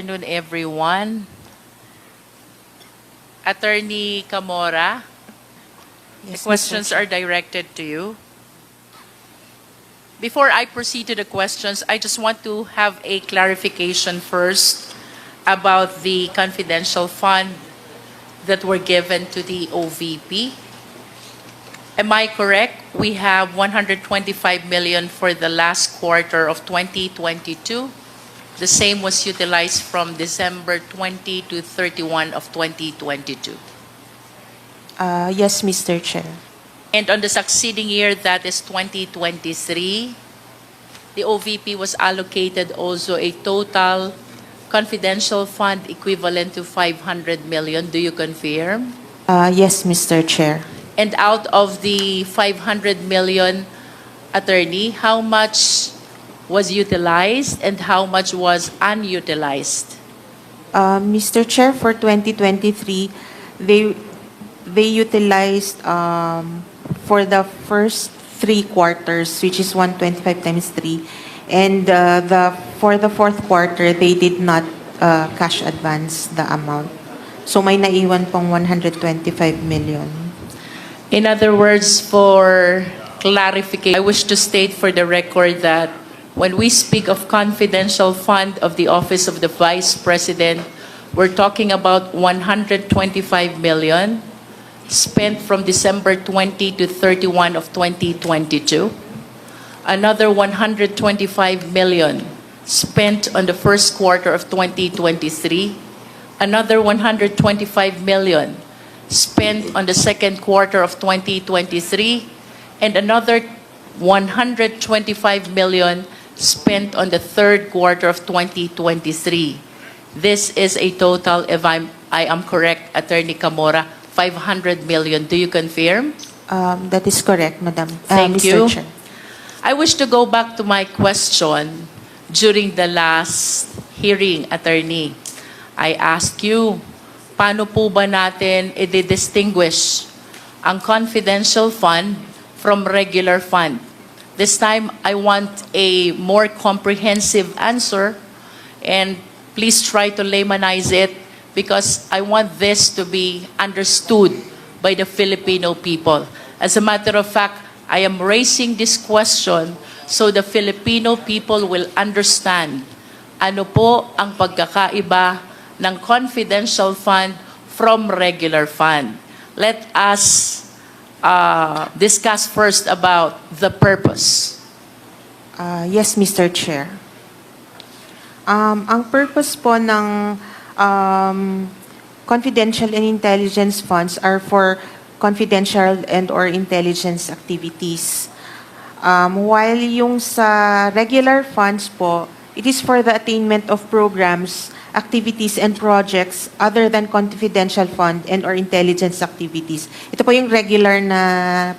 Good afternoon, everyone. Attorney Camora, the Yes, questions Mr. Chair. are directed to you. Before I proceed to the questions, I just want to have a clarification first about the confidential fund that were given to the OVP. Am I correct? We have 125 million for the last quarter of 2022. The same was utilized from December 20 to 31 of 2022. Yes, Mr. Chair. And on the succeeding year, that is 2023, the OVP was allocated also a total confidential fund equivalent to 500 million. Do you confirm? Yes, Mr. Chair. And out of the 500 million, attorney, how much was utilized and how much was unutilized? Mr. Chair, for 2023, they utilized for the first 3 quarters, which is 125 times 3, and for the fourth quarter, they did not cash advance the amount. So may naiwan pong 125 million. In other words, for clarification, I wish to state for the record that when we speak of confidential fund of the Office of the Vice President, we're talking about 125 million spent from December 20 to 31 of 2022. Another 125 million spent on the first quarter of 2023. Another 125 million spent on the second quarter of 2023. And another 125 million spent on the third quarter of 2023. This is a total, if I am correct, Attorney Camora, 500 million. Do you confirm? That is correct, Madam. Thank Mr. you. Chair. I wish to go back to my question during the last hearing, Attorney. I asked you, paano po ba natin i-distinguish ang confidential fund from regular fund? This time, I want a more comprehensive answer, and please try to laymanize it because I want this to be understood by the Filipino people. As a matter of fact, I am raising this question so the Filipino people will understand ano po ang pagkakaiba ng confidential fund from regular fund. Let us discuss first about the purpose. Yes, Mr. Chair. Ang purpose po ng confidential and intelligence funds are for confidential and or intelligence activities. While yung sa regular funds po, it is for the attainment of programs, activities, and projects other than confidential fund and or intelligence activities. Ito po yung regular na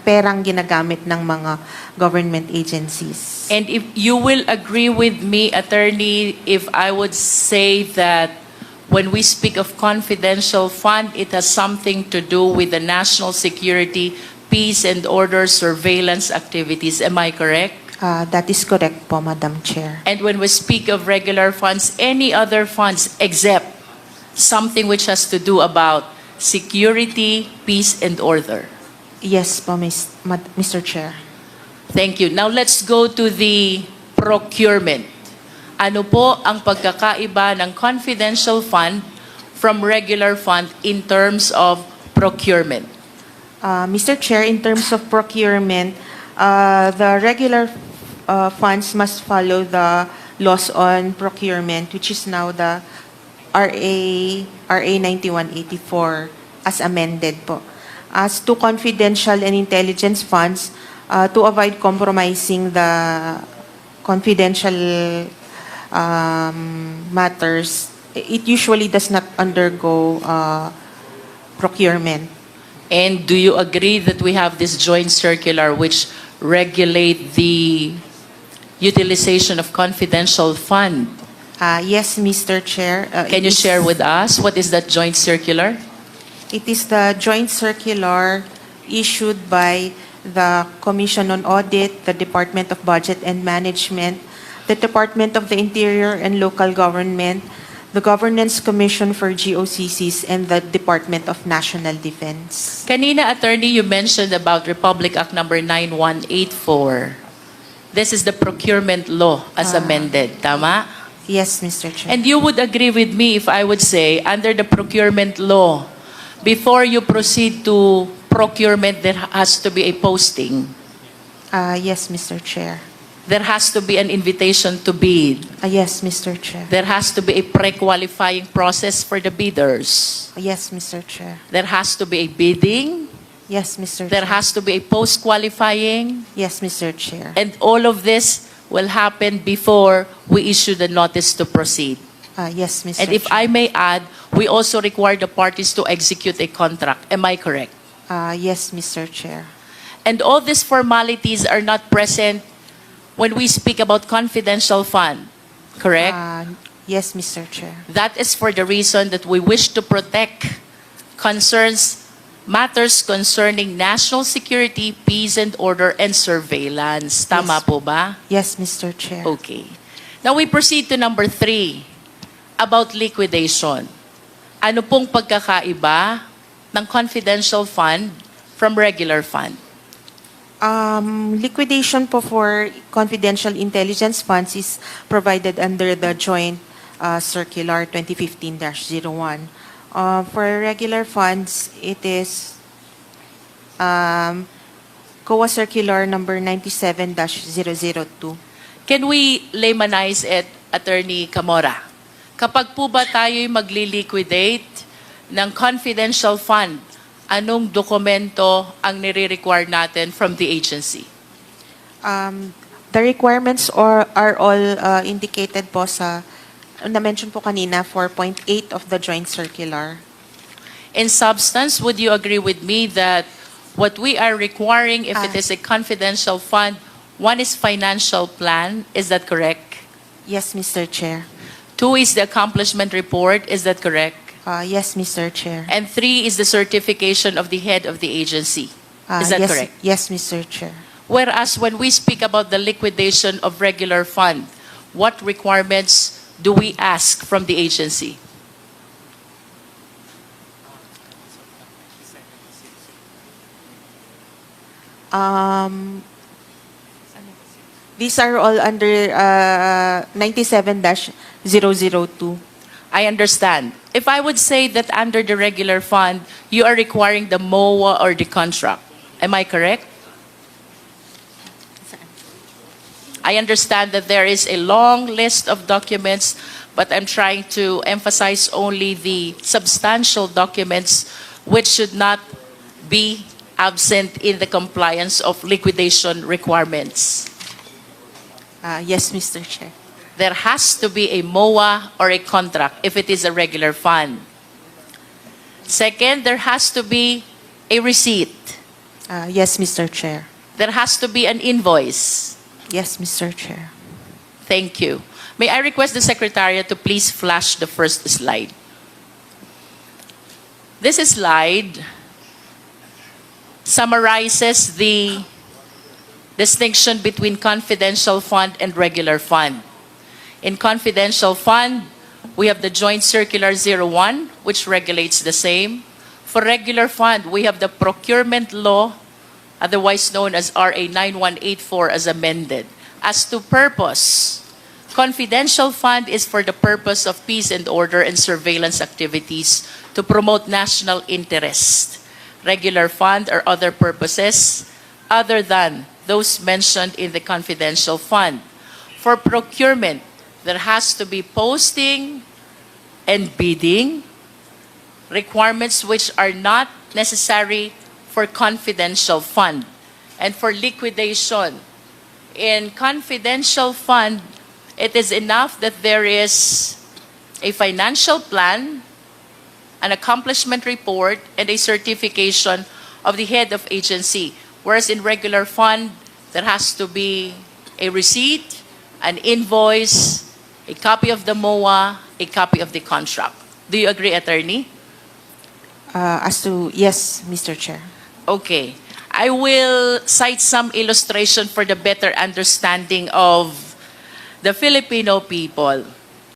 perang ginagamit ng mga government agencies. And if you will agree with me, Attorney, if I would say that when we speak of confidential fund, it has something to do with the national security, peace and order surveillance activities. Am I correct? That is correct po, Madam Chair. And when we speak of regular funds, any other funds except something which has to do about security, peace and order. Yes po, Mr. Chair. Thank you. Now let's go to the procurement. Ano po ang pagkakaiba ng confidential fund from regular fund in terms of procurement? Mr. Chair, in terms of procurement, the regular funds must follow the laws on procurement, which is now the RA 9184 as amended po. As to confidential and intelligence funds, to avoid compromising the confidential matters, it usually does not undergo procurement. And do you agree that we have this joint circular which regulate the utilization of confidential fund? Yes, Mr. Chair. Can you share with us what is that joint circular? It is the joint circular issued by the Commission on Audit, the Department of Budget and Management, the Department of the Interior and Local Government, the Governance Commission for GOCCs, and the Department of National Defense. Kanina, attorney, you mentioned about Republic Act number 9184. This is the procurement law as amended, tama? Yes, Mr. Chair. And you would agree with me if I would say, under the procurement law, before you proceed to procurement, there has to be a posting. Yes, Mr. Chair. There has to be an invitation to bid. Yes, Mr. Chair. There has to be a pre-qualifying process for the bidders. Yes, Mr. Chair. There has to be a bidding. Yes, Mr. There Chair. has to be a post-qualifying. Yes, Mr. Chair. And all of this will happen before we issue the notice to proceed. Yes, Mr. And if Chair. I may add, we also require the parties to execute a contract. Am I correct? Yes, Mr. Chair. And all these formalities are not present when we speak about confidential fund, correct? Yes, Mr. Chair. That is for the reason that we wish to protect matters concerning national security, peace and order, and surveillance. Tama Yes. po ba? Yes, Mr. Chair. Okay. Now we proceed to number 3, about liquidation. Ano pong pagkakaiba ng confidential fund from regular fund? Liquidation po for confidential intelligence funds is provided under the Joint Circular 2015-01. For regular funds, it is COA Circular number 97-002. Can we laymanize it, Attorney Camora? Kapag po ba tayo'y magli-liquidate ng confidential fund, anong dokumento ang nire-require natin from the agency? The requirements are all indicated po sa, na-mention po kanina, 4.8 of the Joint Circular. In substance, would you agree with me that what we are requiring if it is a confidential fund, one is financial plan, is that correct? Yes, Mr. Chair. 2 is the accomplishment report, is that correct? Yes, Mr. Chair. And 3 is the certification of the head of the agency. Is that yes, correct? Yes, Mr. Chair. Whereas when we speak about the liquidation of regular fund, what requirements do we ask from the agency? These are all under 97-002. I understand. If I would say that under the regular fund, you are requiring the MOA or the contract, am I correct? I understand that there is a long list of documents, but I'm trying to emphasize only the substantial documents which should not be absent in the compliance of liquidation requirements. Yes, Mr. Chair. There has to be a MOA or a contract if it is a regular fund. Second, there has to be a receipt. Yes, Mr. Chair. There has to be an invoice. Yes, Mr. Chair. Thank you. May I request the Secretariat to please flash the first slide. This slide summarizes the distinction between confidential fund and regular fund. In confidential fund, we have the Joint Circular 01, which regulates the same. For regular fund, we have the procurement law, otherwise known as RA 9184 as amended. As to purpose, confidential fund is for the purpose of peace and order and surveillance activities to promote national interest. Regular fund are other purposes other than those mentioned in the confidential fund. For procurement, there has to be posting and bidding, requirements which are not necessary for confidential fund. And for liquidation, in confidential fund, it is enough that there is a financial plan, an accomplishment report, and a certification of the head of agency. Whereas in regular fund, there has to be a receipt, an invoice, a copy of the MOA, a copy of the contract. Do you agree, Attorney? Yes, Mr. Chair. Okay. I will cite some illustration for the better understanding of the Filipino people.